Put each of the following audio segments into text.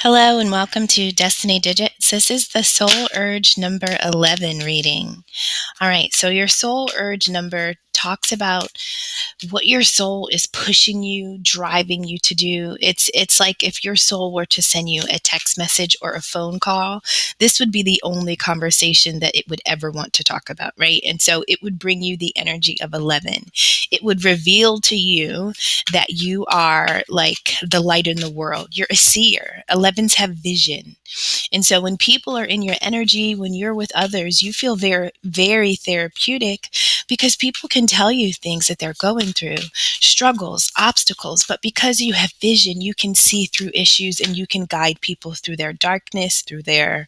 Hello and welcome to Destiny Digits. This is the Soul Urge number 11 reading. All right, so your Soul Urge number talks about what your soul is pushing you, driving you to do. It's like if your soul were to send you a text message or a phone call, this would be the only conversation that it would ever want to talk about, right? And so it would bring you the energy of 11. It would reveal to you that you are like the light in the world. You're a seer. 11s have vision. And so when people are in your energy, when you're with others, you feel very, very therapeutic because people can tell you things that they're going through, struggles, obstacles, but because you have vision, you can see through issues and you can guide people through their darkness, through their,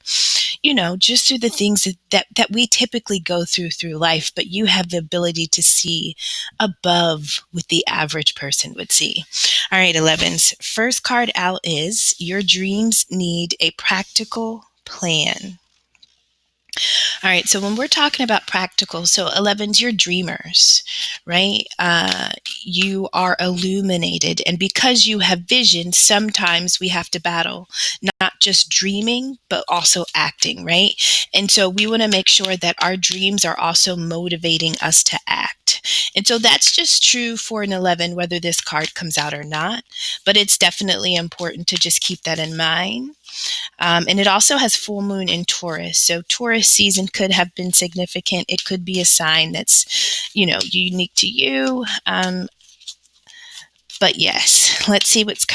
just through the things that we typically go through life, but you have the ability to see above what the average person would see. All right, 11s. First card out is your dreams need a practical plan. All right, so when we're talking about practical, so 11s, you're dreamers, right? You are illuminated. And because you have vision, sometimes we have to battle not just dreaming, but also acting, right? And so we want to make sure that our dreams are also motivating us to act. And so that's just true for an 11, whether this card comes out or not. But it's definitely important to just keep that in mind. And it also has full moon in Taurus. So Taurus season could have been significant. It could be a sign that's, unique to you. But yes, let's see what's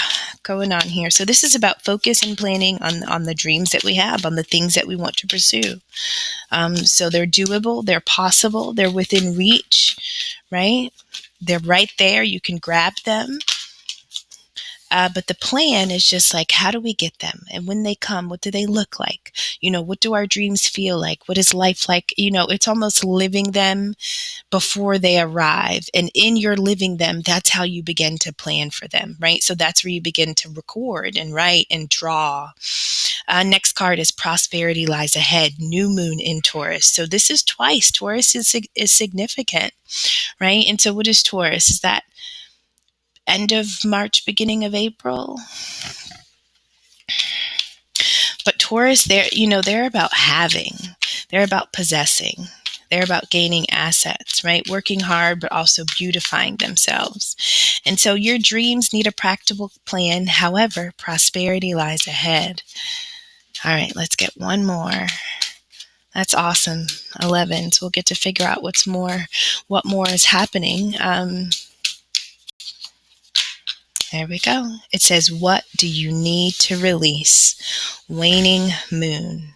going on here. So this is about focus and planning on the dreams that we have, on the things that we want to pursue. So they're doable, they're possible, they're within reach, right? They're right there. You can grab them. But the plan is just like, how do we get them? And when they come, what do they look like? What do our dreams feel like? What is life like? It's almost living them before they arrive. And in your living them, that's how you begin to plan for them, right? So that's where you begin to record and write and draw. Next card is prosperity lies ahead, new moon in Taurus. So this is twice. Taurus is significant, right? And so what is Taurus? Is that end of March, beginning of April? But Taurus, they're about having, they're about possessing, they're about gaining assets, right? Working hard, but also beautifying themselves. And so your dreams need a practical plan. However, prosperity lies ahead. All right, let's get one more. That's awesome. 11s. We'll get to figure out what more is happening. There we go. It says, what do you need to release? Waning moon.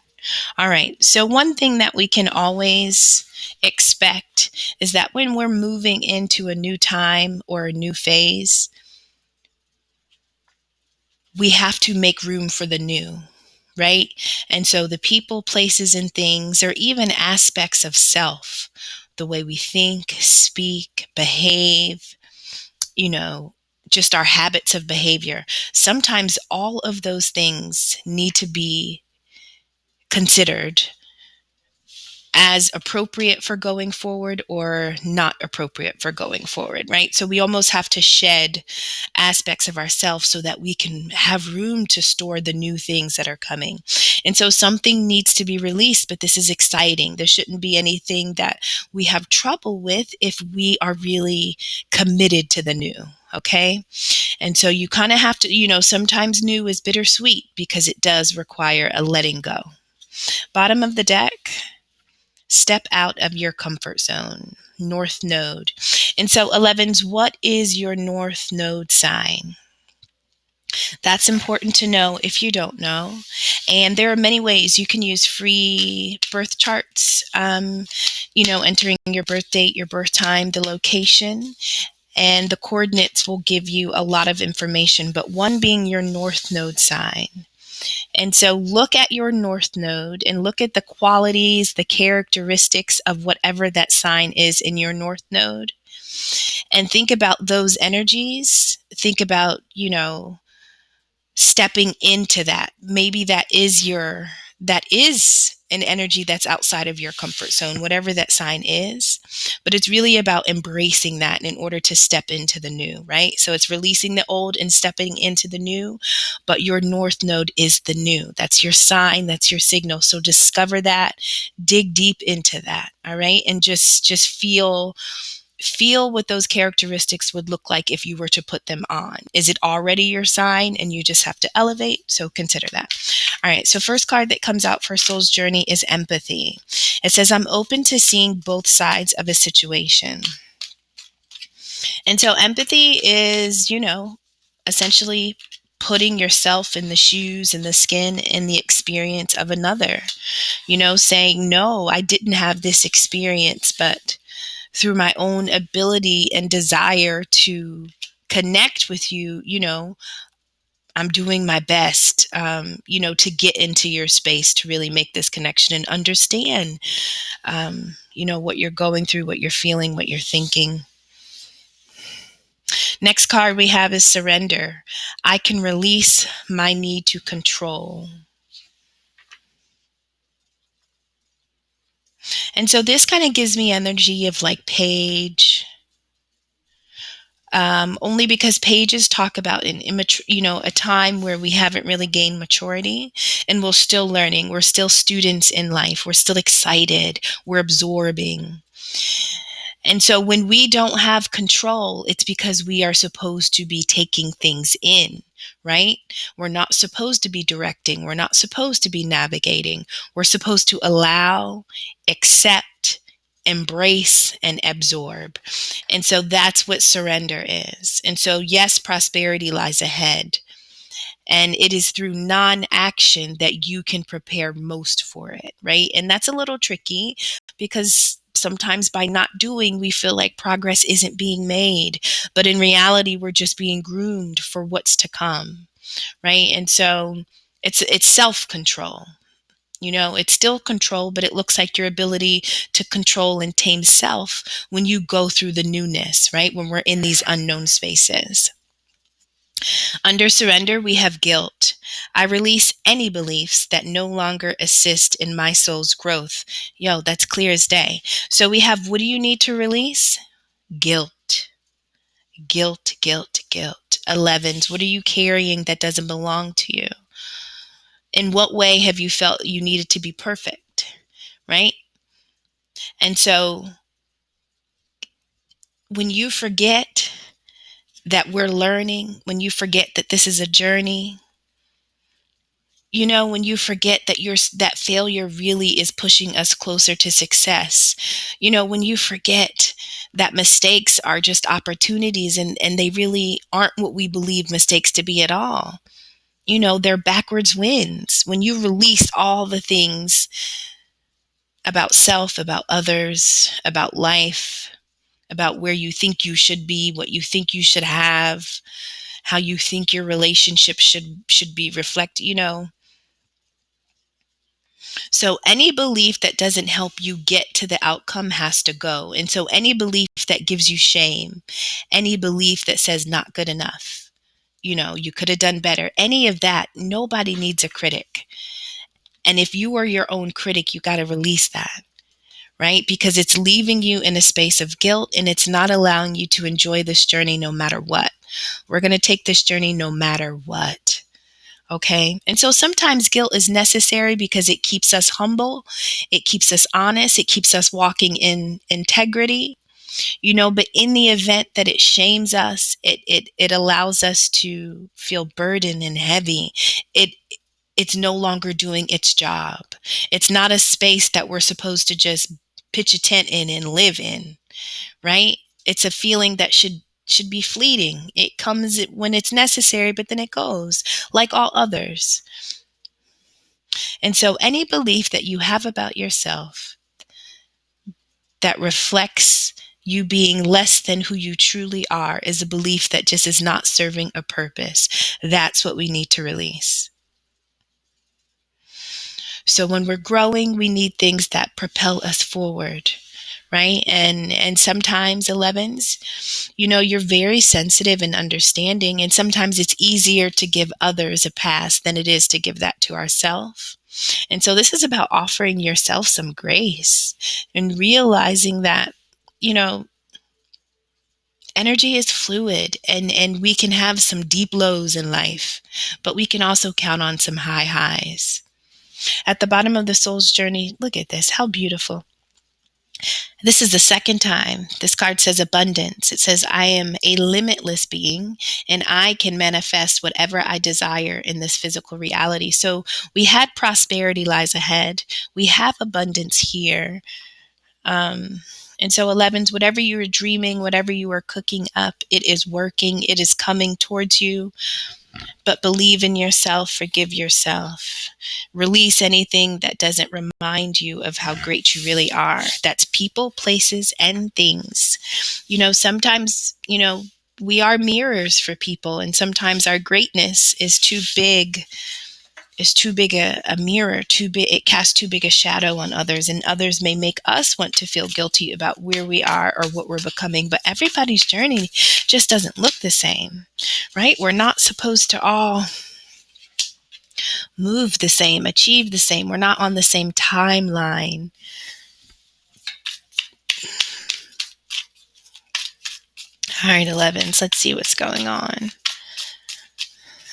All right. So one thing that we can always expect is that when we're moving into a new time or a new phase, we have to make room for the new, right? And so the people, places, and things, or even aspects of self, the way we think, speak, behave, just our habits of behavior. Sometimes all of those things need to be considered as appropriate for going forward or not appropriate for going forward, right? So we almost have to shed aspects of ourselves so that we can have room to store the new things that are coming. And so something needs to be released, but this is exciting. There shouldn't be anything that we have trouble with if we are really committed to the new. Okay. And so you kind of have to, sometimes new is bittersweet because it does require a letting go. Bottom of the deck, step out of your comfort zone. North node. And so 11s, what is your north node sign? That's important to know if you don't know. And there are many ways you can use free birth charts, entering your birth date, your birth time, the location, and the coordinates will give you a lot of information, but one being your north node sign. And so look at your north node and look at the qualities, the characteristics of whatever that sign is in your north node. And think about those energies. Think about, stepping into that. Maybe that is that is an energy that's outside of your comfort zone, whatever that sign is. But it's really about embracing that in order to step into the new, right? So it's releasing the old and stepping into the new. But your north node is the new. That's your sign, that's your signal. So discover that, dig deep into that, all right? And just feel what those characteristics would look like if you were to put them on. Is it already your sign and you just have to elevate? So consider that. All right, so first card that comes out for Soul's Journey is empathy. It says, I'm open to seeing both sides of a situation. And so empathy is, essentially putting yourself in the shoes and the skin and the experience of another, saying, no, I didn't have this experience, but through my own ability and desire to connect with you, I'm doing my best, to get into your space to really make this connection and understand, what you're going through, what you're feeling, what you're thinking. Next card we have is surrender. I can release my need to control. And so this kind of gives me energy of like Page, only because pages talk about an immature, a time where we haven't really gained maturity and we're still learning. We're still students in life. We're still excited. We're absorbing. And so when we don't have control, it's because we are supposed to be taking things in, right? We're not supposed to be directing. We're not supposed to be navigating. We're supposed to allow, accept, embrace, and absorb. And so that's what surrender is. And so, yes, prosperity lies ahead. And it is through non action that you can prepare most for it, right? And that's a little tricky because sometimes by not doing, we feel like progress isn't being made. But in reality, we're just being groomed for what's to come, right? And so it's self control. It's still control, but it looks like your ability to control and tame self when you go through the newness, right? When we're in these unknown spaces. Under surrender, we have guilt. I release any beliefs that no longer assist in my soul's growth. Yo, that's clear as day. So we have, what do you need to release? Guilt. Guilt, guilt, guilt. 11s, what are you carrying that doesn't belong to you? In what way have you felt you needed to be perfect? Right? And so when you forget that we're learning, when you forget that this is a journey, when you forget that that failure really is pushing us closer to success, when you forget that mistakes are just opportunities and they really aren't what we believe mistakes to be at all. They're backwards wins. When you release all the things about self, about others, about life, about where you think you should be, what you think you should have, how you think your relationship should be reflect. So any belief that doesn't help you get to the outcome has to go. And so any belief that gives you shame, any belief that says not good enough, you could have done better, any of that, nobody needs a critic. And if you are your own critic, you got to release that, right? Because it's leaving you in a space of guilt and it's not allowing you to enjoy this journey no matter what. We're going to take this journey no matter what. Okay. And so sometimes guilt is necessary because it keeps us humble. It keeps us honest. It keeps us walking in integrity, but in the event that it shames us, it allows us to feel burdened and heavy. It's no longer doing its job. It's not a space that we're supposed to just pitch a tent in and live in, right? It's a feeling that should be fleeting. It comes when it's necessary, but then it goes, like all others. And so any belief that you have about yourself that reflects you being less than who you truly are is a belief that just is not serving a purpose. That's what we need to release. So when we're growing, we need things that propel us forward, right? And sometimes 11s, you're very sensitive and understanding, and sometimes it's easier to give others a pass than it is to give that to ourselves. And so this is about offering yourself some grace and realizing that, you know, energy is fluid, and we can have some deep lows in life, but we can also count on some high highs. At the bottom of the soul's journey, look at this, how beautiful. This is the second time this card says abundance. It says, I am a limitless being and I can manifest whatever I desire in this physical reality. So we had prosperity lies ahead. We have abundance here. And so 11s, whatever you were dreaming, whatever you were cooking up, it is working. It is coming towards you. But believe in yourself, forgive yourself. Release anything that doesn't remind you of how great you really are. That's people, places, and things. Sometimes, we are mirrors for people, and sometimes our greatness is too big a mirror, too big, it casts too big a shadow on others, and others may make us want to feel guilty about where we are or what we're becoming. But everybody's journey just doesn't look the same, right? We're not supposed to all move the same, achieve the same. We're not on the same timeline. All right, 11s, let's see what's going on.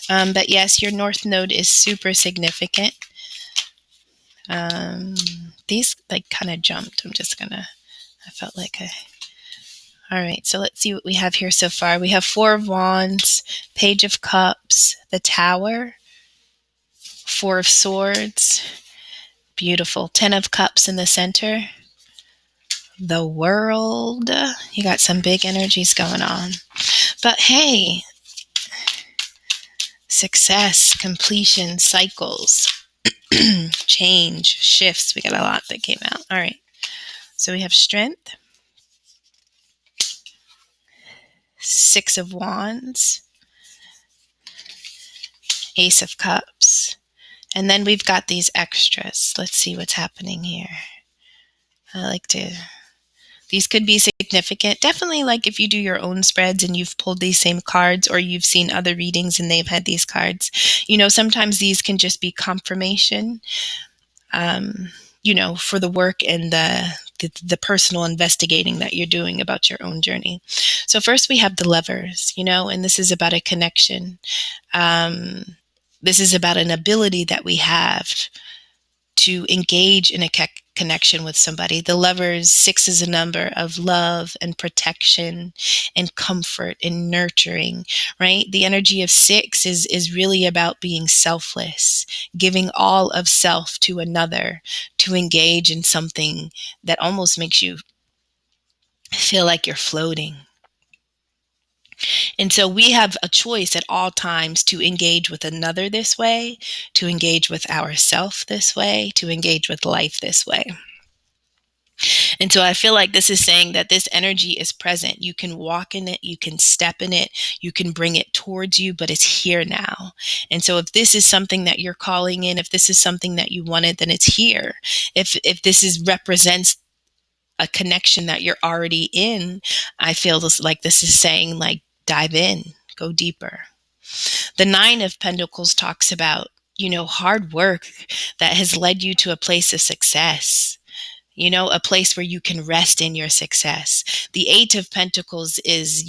But yes, your North Node is super significant. These kind of jumped. I felt like all right, so let's see what we have here so far. We have Four of Wands, Page of Cups, the Tower, Four of Swords, beautiful, Ten of Cups in the center, the World. You got some big energies going on. But hey, success, completion, cycles, change, shifts. We got a lot that came out. All right, so we have Strength, Six of Wands, Ace of Cups, and then we've got these extras. Let's see what's happening here. These could be significant. Definitely, like if you do your own spreads and you've pulled these same cards, or you've seen other readings and they've had these cards, sometimes these can just be confirmation, for the work and the personal investigating that you're doing about your own journey. So first we have the Lovers, and this is about a connection. This is about an ability that we have to engage in a connection with somebody. The Lovers, 6 is a number of love and protection and comfort and nurturing, right? The energy of 6 is really about being selfless, giving all of self to another, to engage in something that almost makes you feel like you're floating. And so we have a choice at all times to engage with another this way, to engage with ourself this way, to engage with life this way. And so I feel like this is saying that this energy is present. You can walk in it, you can step in it, you can bring it towards you, but it's here now. And so if this is something that you're calling in, if this is something that you wanted, then it's here. If this represents a connection that you're already in, I feel like this is saying, like, dive in, go deeper. The 9 of Pentacles talks about, hard work that has led you to a place of success. A place where you can rest in your success. The 8 of Pentacles is,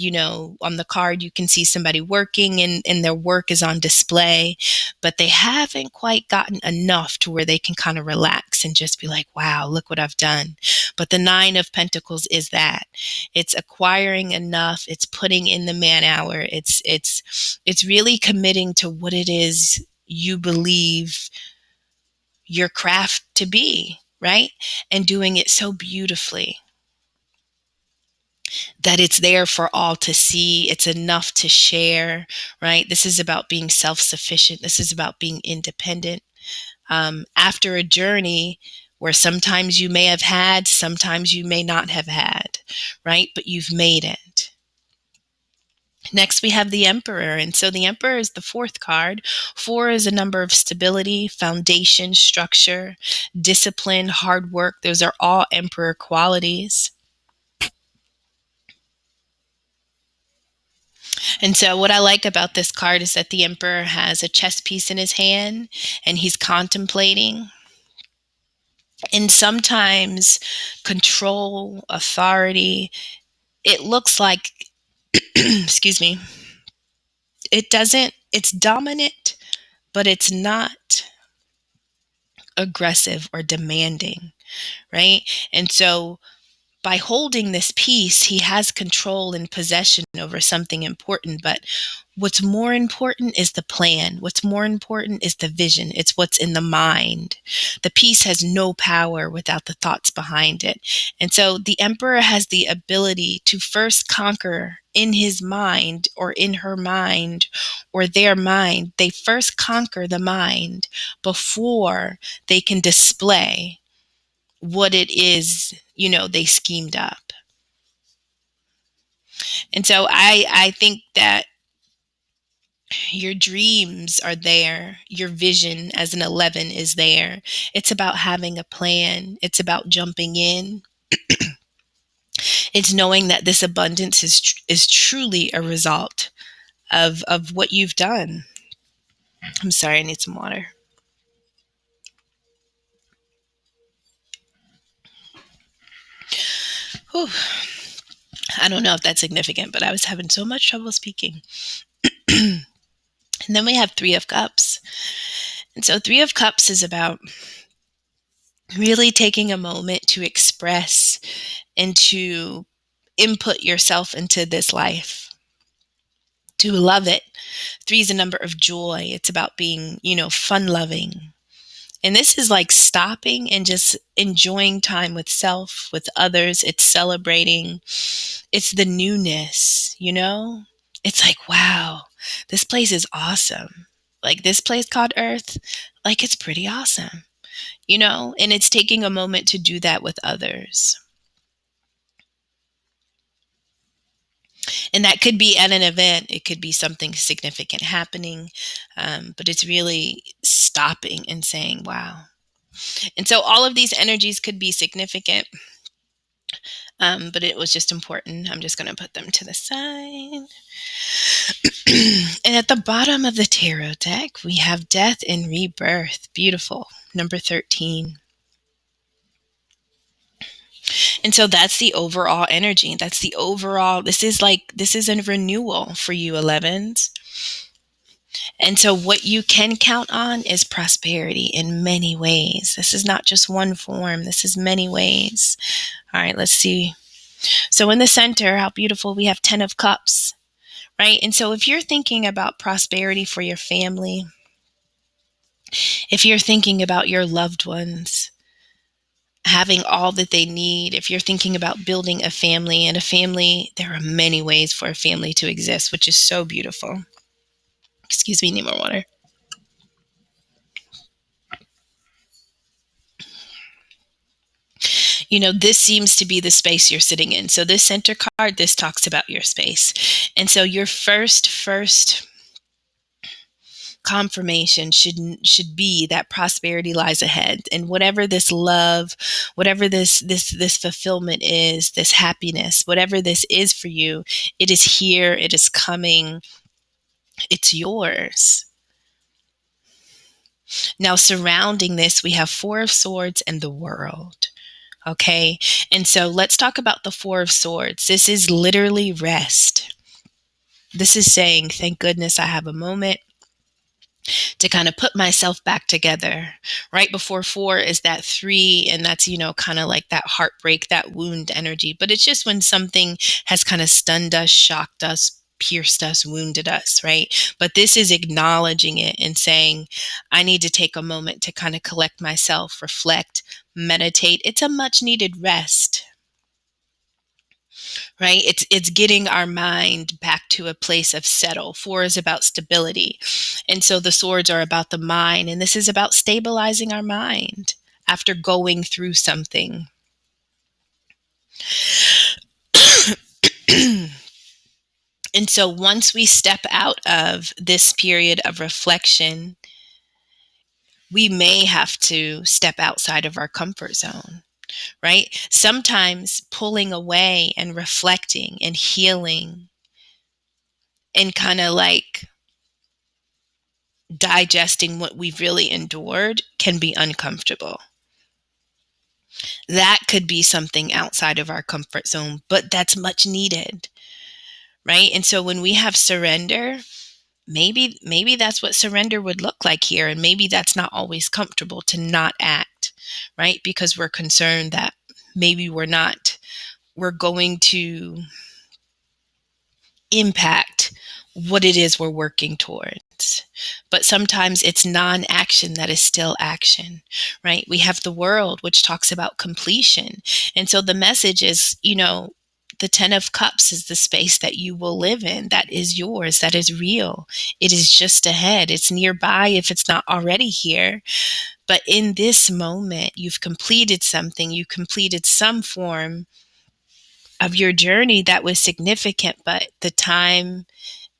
on the card, you can see somebody working and their work is on display, but they haven't quite gotten enough to where they can kind of relax and just be like, wow, look what I've done. But the 9 of Pentacles is that. It's acquiring enough. It's putting in the man hour. It's really committing to what it is you believe your craft to be, right? And doing it so beautifully that it's there for all to see. It's enough to share, right? This is about being self-sufficient. This is about being independent. After a journey where sometimes you may have had, sometimes you may not have had, right? But you've made it. Next, we have the Emperor. And so the Emperor is the 4th card. 4 is a number of stability, foundation, structure, discipline, hard work. Those are all Emperor qualities. And so, what I like about this card is that the Emperor has a chess piece in his hand and he's contemplating. And sometimes control, authority, it looks like, excuse me, it's dominant, but it's not aggressive or demanding, right? And so by holding this piece, he has control and possession over something important. But what's more important is the plan. What's more important is the vision. It's what's in the mind. The piece has no power without the thoughts behind it. And so the emperor has the ability to first conquer in his mind or in her mind or their mind. They first conquer the mind before they can display what it is, they schemed up. And so I think that your dreams are there. Your vision as an 11 is there. It's about having a plan. It's about jumping in. It's knowing that this abundance is truly a result of what you've done. I'm sorry, I need some water. Whew. I don't know if that's significant, but I was having so much trouble speaking. And then we have Three of Cups. And so Three of Cups is about really taking a moment to express and to input yourself into this life, to love it. Three is a number of joy. It's about being, fun loving. And this is like stopping and just enjoying time with self, with others. It's celebrating. It's the newness. It's like, wow, this place is awesome. Like this place called Earth, like it's pretty awesome, and it's taking a moment to do that with others. And that could be at an event, it could be something significant happening, but it's really stopping and saying, wow. And so all of these energies could be significant, but it was just important. I'm just going to put them to the side. And at the bottom of the tarot deck, we have Death and Rebirth. Beautiful. Number 13. And so that's the overall energy. This is a renewal for you 11s. And so what you can count on is prosperity in many ways. This is not just one form. This is many ways. All right, let's see. So in the center, how beautiful, we have 10 of Cups, right? And so if you're thinking about prosperity for your family, if you're thinking about your loved ones having all that they need, if you're thinking about building a family, and a family, there are many ways for a family to exist, which is so beautiful. Excuse me, need more water. This seems to be the space you're sitting in. So this center card, this talks about your space. And so your first confirmation should be that prosperity lies ahead, and whatever this love, whatever this fulfillment is, this happiness, whatever this is for you, it is here, it is coming, it's yours. Now surrounding this, we have Four of Swords and the World. Okay, and so let's talk about the Four of Swords. This is literally rest. This is saying, thank goodness I have a moment to kind of put myself back together. Right before four is that three, and that's, kind of like that heartbreak, that wound energy. But it's just when something has kind of stunned us, shocked us, pierced us, wounded us, right? But this is acknowledging it and saying, I need to take a moment to kind of collect myself, reflect, meditate. It's a much needed rest. Right? It's getting our mind back to a place of settle. Four is about stability. And so the swords are about the mind. And this is about stabilizing our mind after going through something. And so once we step out of this period of reflection, we may have to step outside of our comfort zone. Right? Sometimes pulling away and reflecting and healing and kind of like digesting what we've really endured can be uncomfortable. That could be something outside of our comfort zone, but that's much needed, right? And so when we have surrender, maybe that's what surrender would look like here, and maybe that's not always comfortable to not act, right? Because we're concerned that maybe we're going to impact what it is we're working towards. But sometimes it's non-action that is still action, right? We have the world, which talks about completion. And so the message is, the 10 of Cups is the space that you will live in, that is yours, that is real. It is just ahead. It's nearby if it's not already here. But in this moment, you've completed something, you completed some form of your journey that was significant, but the time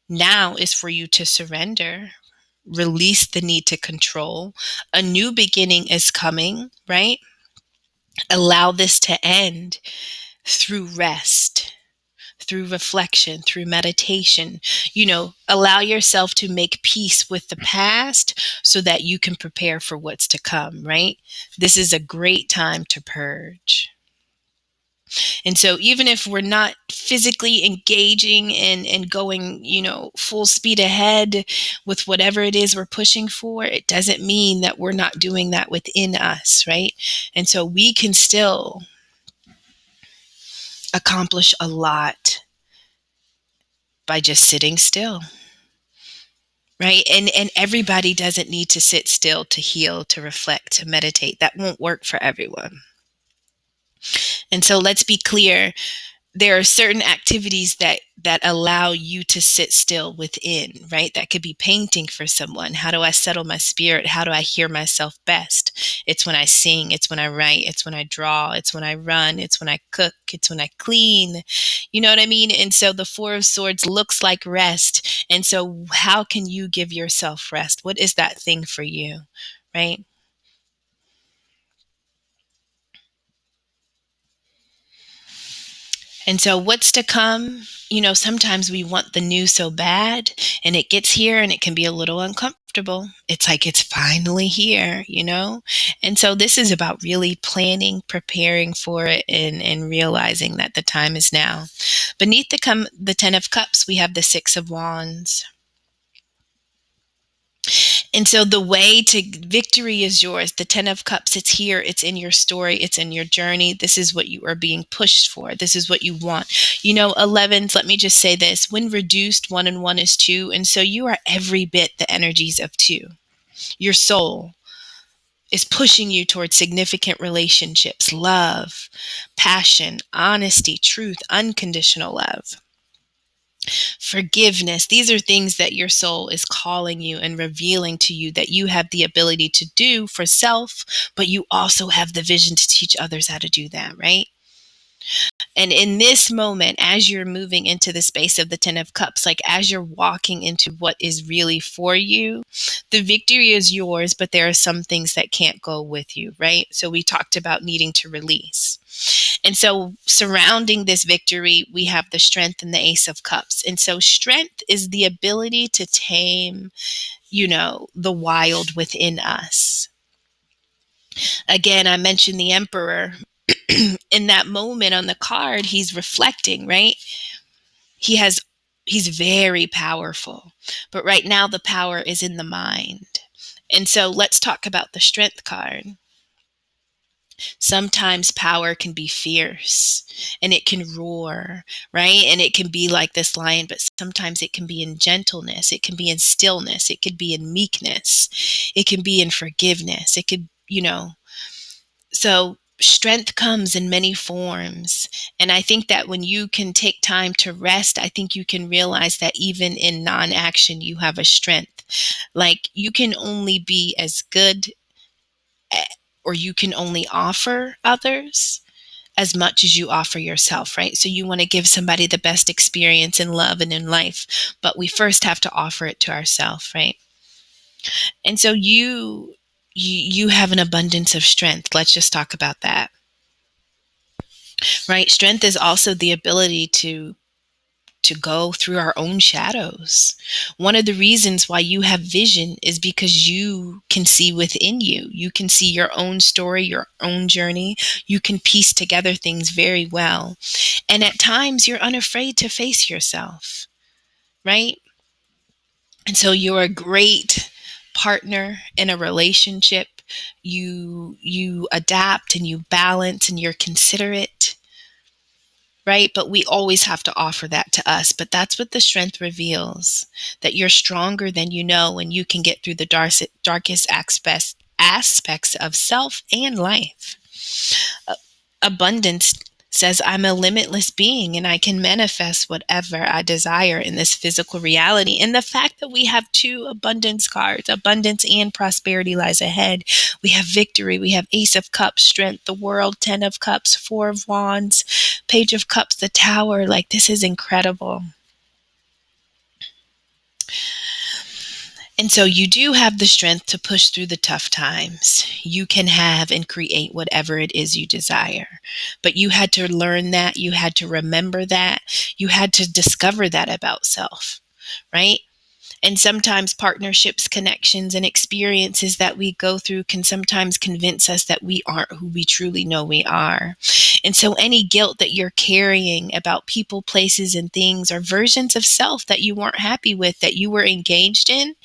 now is for you to surrender, release the need to control. A new beginning is coming, right? Allow this to end through rest, through reflection, through meditation. Allow yourself to make peace with the past so that you can prepare for what's to come, right? This is a great time to purge. And so even if we're not physically engaging and going, full speed ahead with whatever it is we're pushing for, it doesn't mean that we're not doing that within us, right? And so we can still accomplish a lot by just sitting still. Right. And everybody doesn't need to sit still to heal, to reflect, to meditate. That won't work for everyone. And so let's be clear, there are certain activities that allow you to sit still within, right? That could be painting for someone. How do I settle my spirit? How do I hear myself best? It's when I sing, it's when I write, it's when I draw, it's when I run, it's when I cook, it's when I clean. You know what I mean? And so the Four of Swords looks like rest. And so how can you give yourself rest? What is that thing for you, right? And so what's to come, sometimes we want the new so bad, and it gets here and it can be a little uncomfortable. It's like it's finally here. And so this is about really planning, preparing for it, and realizing that the time is now. Beneath the 10 of Cups, we have the 6 of Wands. And so the way to victory is yours. The 10 of Cups, it's here. It's in your story. It's in your journey. This is what you are being pushed for. This is what you want. 11s, let me just say this. When reduced, 1 and 1 is 2. And so you are every bit the energies of 2. Your soul is pushing you towards significant relationships, love, passion, honesty, truth, unconditional love. Forgiveness. These are things that your soul is calling you and revealing to you that you have the ability to do for self, but you also have the vision to teach others how to do that, right? And in this moment, as you're moving into the space of the 10 of Cups, like as you're walking into what is really for you, the victory is yours, but there are some things that can't go with you, right? So we talked about needing to release. And so surrounding this victory, we have the Strength and the Ace of Cups. And so strength is the ability to tame, the wild within us. Again, I mentioned the Emperor. In that moment on the card, he's reflecting, right? He's very powerful, but right now the power is in the mind. And so let's talk about the Strength card. Sometimes power can be fierce and it can roar, right? And it can be like this lion, but sometimes it can be in gentleness. It can be in stillness. It could be in meekness. It can be in forgiveness. It could, so strength comes in many forms. And I think that when you can take time to rest, I think you can realize that even in non-action, you have a strength. Like you can only be as good or you can only offer others as much as you offer yourself, right? So you want to give somebody the best experience in love and in life, but we first have to offer it to ourselves, right? And so you have an abundance of strength. Let's just talk about that. Right? Strength is also the ability to to go through our own shadows. One of the reasons why you have vision is because you can see within you. You can see your own story, your own journey. You can piece together things very well. And at times you're unafraid to face yourself, right? And so you're a great partner in a relationship. You adapt and you balance and you're considerate, right? But we always have to offer that to us. But that's what the strength reveals, that you're stronger than you know, and you can get through the darkest aspects of self and life. Abundance says, I'm a limitless being and I can manifest whatever I desire in this physical reality. And the fact that we have two abundance cards, abundance and prosperity lies ahead. We have victory. We have Ace of Cups, strength, the world, 10 of Cups, 4 of Wands, Page of Cups, the Tower. Like, this is incredible. And so you do have the strength to push through the tough times. You can have and create whatever it is you desire. But you had to learn that. You had to remember that. You had to discover that about self, right? And sometimes partnerships, connections, and experiences that we go through can sometimes convince us that we aren't who we truly know we are. And so any guilt that you're carrying about people, places, and things, or versions of self that you weren't happy with, that you were engaged in,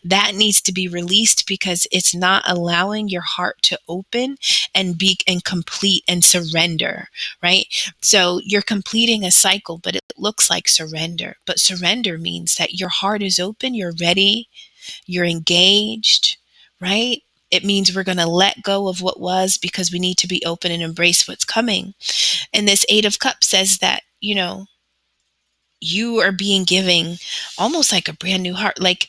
that needs to be released, because it's not allowing your heart to open and be and complete and surrender, right? So you're completing a cycle, but it looks like surrender. But surrender means that your heart is open, you're ready, you're engaged, right? It means we're going to let go of what was, because we need to be open and embrace what's coming. And this Eight of Cups says that, you are being given almost like a brand new heart, like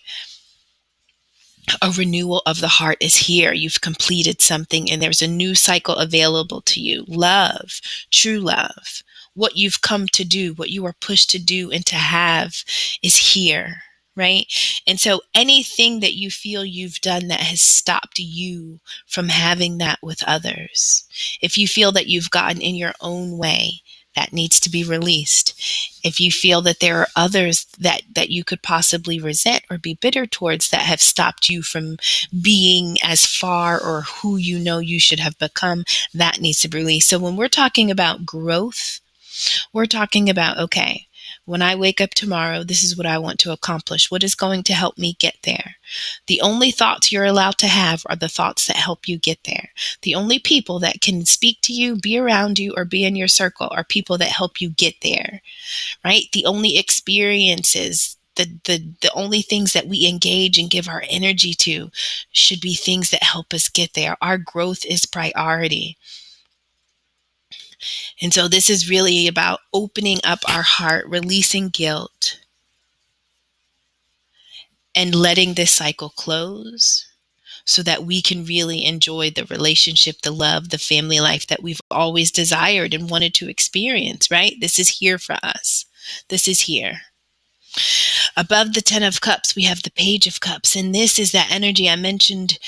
a renewal of the heart is here. You've completed something and there's a new cycle available to you. Love, true love, what you've come to do, what you are pushed to do and to have is here, right? And so anything that you feel you've done that has stopped you from having that with others, if you feel that you've gotten in your own way, that needs to be released. If you feel that there are others that you could possibly resent or be bitter towards that have stopped you from being as far or who you know you should have become, that needs to be released. So when we're talking about growth, we're talking about, okay, when I wake up tomorrow, this is what I want to accomplish. What is going to help me get there? The only thoughts you're allowed to have are the thoughts that help you get there. The only people that can speak to you, be around you, or be in your circle are people that help you get there, right? The only experiences, the only things that we engage and give our energy to should be things that help us get there. Our growth is priority. And so this is really about opening up our heart, releasing guilt, and letting this cycle close so that we can really enjoy the relationship, the love, the family life that we've always desired and wanted to experience, right? This is here for us. This is here. Above the 10 of Cups, we have the Page of Cups. And this is that energy I mentioned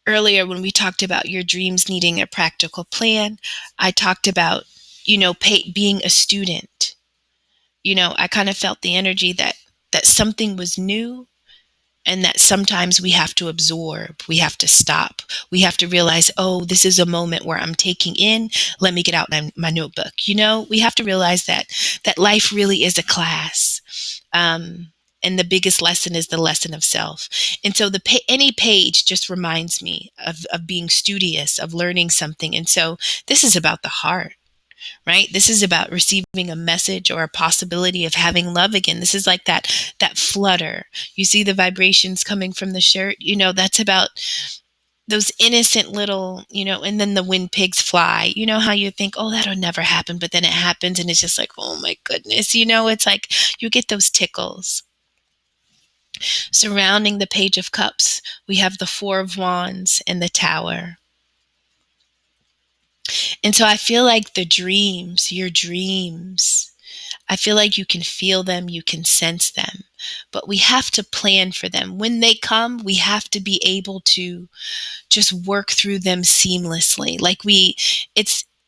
earlier when we talked about your dreams needing a practical plan. I talked about, being a student. I kind of felt the energy that something was new, and that sometimes we have to absorb, we have to stop, we have to realize, oh, this is a moment where I'm taking in, let me get out my notebook. We have to realize that life really is a class. And the biggest lesson is the lesson of self. And so any page just reminds me of being studious, of learning something. And so this is about the heart, right? This is about receiving a message or a possibility of having love again. This is like that flutter. You see the vibrations coming from the shirt, that's about those innocent little, and then the when pigs fly, how you think, oh, that'll never happen. But then it happens and it's just like, oh my goodness, it's like you get those tickles. Surrounding the Page of Cups, we have the Four of Wands and the Tower. And so I feel like your dreams, I feel like you can feel them, you can sense them, but we have to plan for them. When they come, we have to be able to just work through them seamlessly.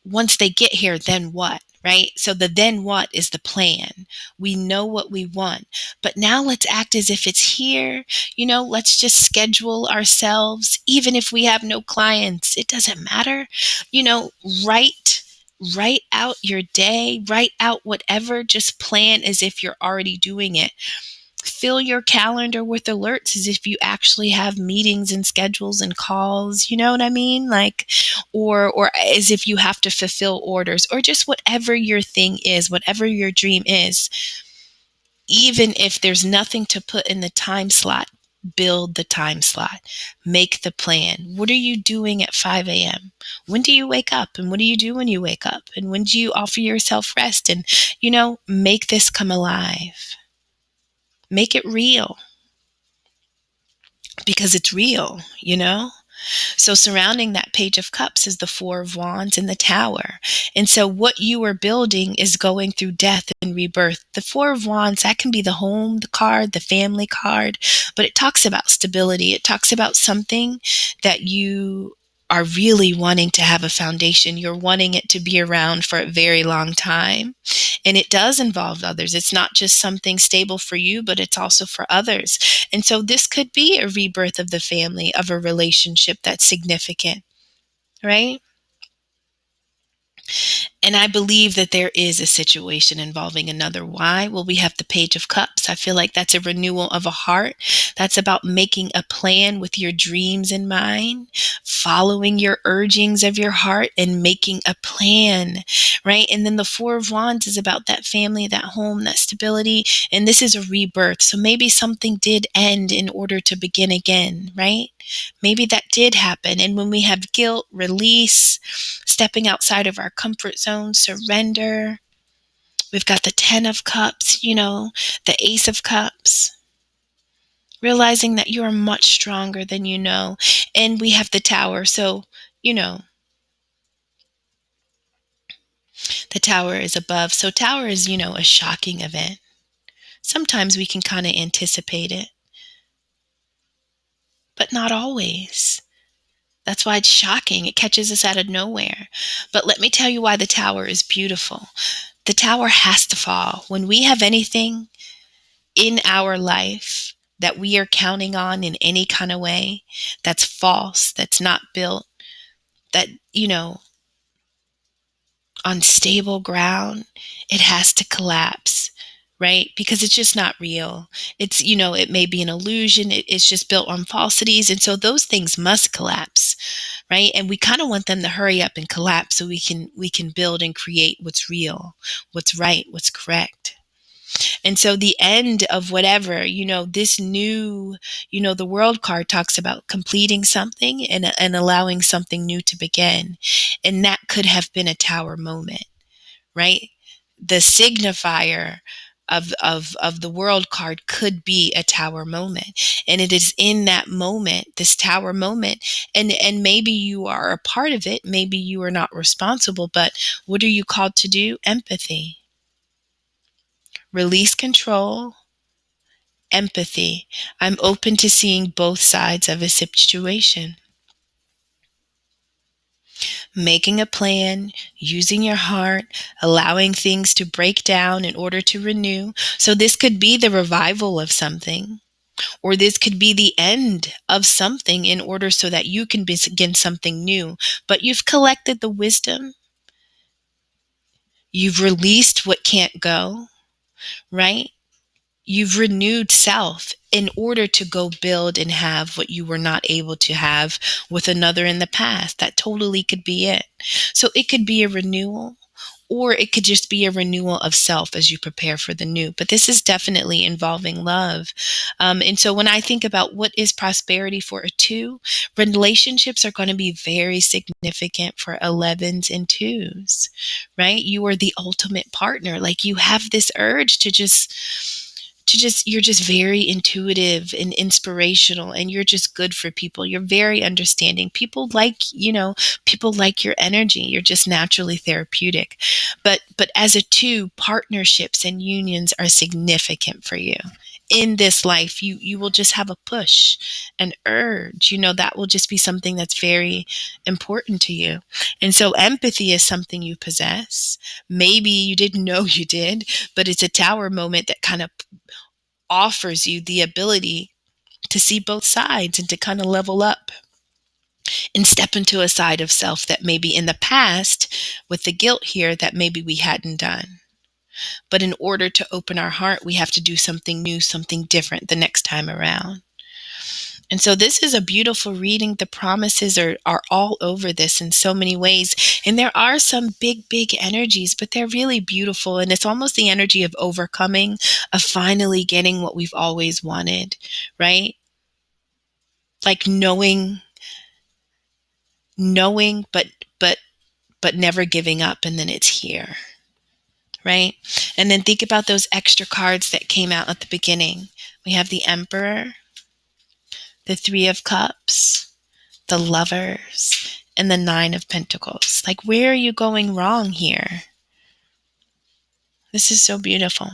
Once they get here, then what? right? So the then what is the plan. We know what we want, but now let's act as if it's here. Let's just schedule ourselves, even if we have no clients, it doesn't matter. You know, write write out your day, write out whatever, just plan as if you're already doing it. Fill your calendar with alerts as if you actually have meetings and schedules and calls, you know what I mean? Like, or as if you have to fulfill orders, or just whatever your thing is, whatever your dream is. Even if there's nothing to put in the time slot, build the time slot, make the plan. What are you doing at 5 a.m.? When do you wake up? And what do you do when you wake up? And when do you offer yourself rest? And, make this come alive. Make it real, because it's real. So surrounding that page of cups is the Four of Wands and the Tower. And so what you are building is going through death and rebirth. The Four of Wands, that can be the home, the card, the family card, but it talks about stability. It talks about something that you are really wanting to have a foundation. You're wanting it to be around for a very long time. And it does involve others. It's not just something stable for you, but it's also for others. And so this could be a rebirth of the family, of a relationship that's significant, right? And I believe that there is a situation involving another. Why? Well, we have the Page of Cups. I feel like that's a renewal of a heart. That's about making a plan with your dreams in mind, following your urgings of your heart and making a plan, right? And then the Four of Wands is about that family, that home, that stability. And this is a rebirth. So maybe something did end in order to begin again, right? Maybe that did happen. And when we have guilt, release, stepping outside of our comfort zone, surrender. We've got the 10 of Cups, the Ace of Cups, realizing that you are much stronger than you know. And we have the Tower. So, the Tower is above. So Tower is, a shocking event. Sometimes we can kind of anticipate it, but not always. That's why it's shocking. It catches us out of nowhere. But let me tell you why the Tower is beautiful. The Tower has to fall. When we have anything in our life that we are counting on in any kind of way that's false, that's not built, that, on stable ground, it has to collapse, right? Because it's just not real. It's, it may be an illusion. It's just built on falsities. And so those things must collapse, right? And we kind of want them to hurry up and collapse so we can build and create what's real, what's right, what's correct. And so the end of whatever, this new, the world card talks about completing something and allowing something new to begin. And that could have been a Tower moment, right? The signifier of the world card could be a Tower moment. And it is in that moment, this Tower moment, and maybe you are a part of it, maybe you are not responsible, but what are you called to do? Empathy. Release control, empathy. I'm open to seeing both sides of a situation. Making a plan, using your heart, allowing things to break down in order to renew. So this could be the revival of something, or this could be the end of something in order so that you can begin something new. But you've collected the wisdom. You've released what can't go, right? You've renewed self in order to go build and have what you were not able to have with another in the past. That totally could be it. So it could be a renewal, or it could just be a renewal of self as you prepare for the new. But this is definitely involving love. And so when I think about what is prosperity for a 2, relationships are going to be very significant for 11s and 2s, right? You are the ultimate partner. Like, you have this urge you're just very intuitive and inspirational, and you're just good for people. You're very understanding. People like your energy. You're just naturally therapeutic. But as a 2, partnerships and unions are significant for you. in this life, you will just have a push, an urge, that will just be something that's very important to you. And so empathy is something you possess. Maybe you didn't know you did, but it's a tower moment that kind of offers you the ability to see both sides and to kind of level up and step into a side of self that maybe in the past, with the guilt here, that maybe we hadn't done. But in order to open our heart, we have to do something new, something different the next time around. And so this is a beautiful reading. The promises are all over this in so many ways. And there are some big, big energies, but they're really beautiful. And it's almost the energy of overcoming, of finally getting what we've always wanted, right? Like knowing, but never giving up, and then it's here, right? And then think about those extra cards that came out at the beginning. We have the Emperor, the Three of Cups, the Lovers, and the Nine of Pentacles. Like, where are you going wrong here? This is so beautiful.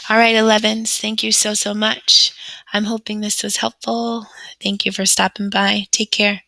All right, 11s, thank you so, so much. I'm hoping this was helpful. Thank you for stopping by. Take care.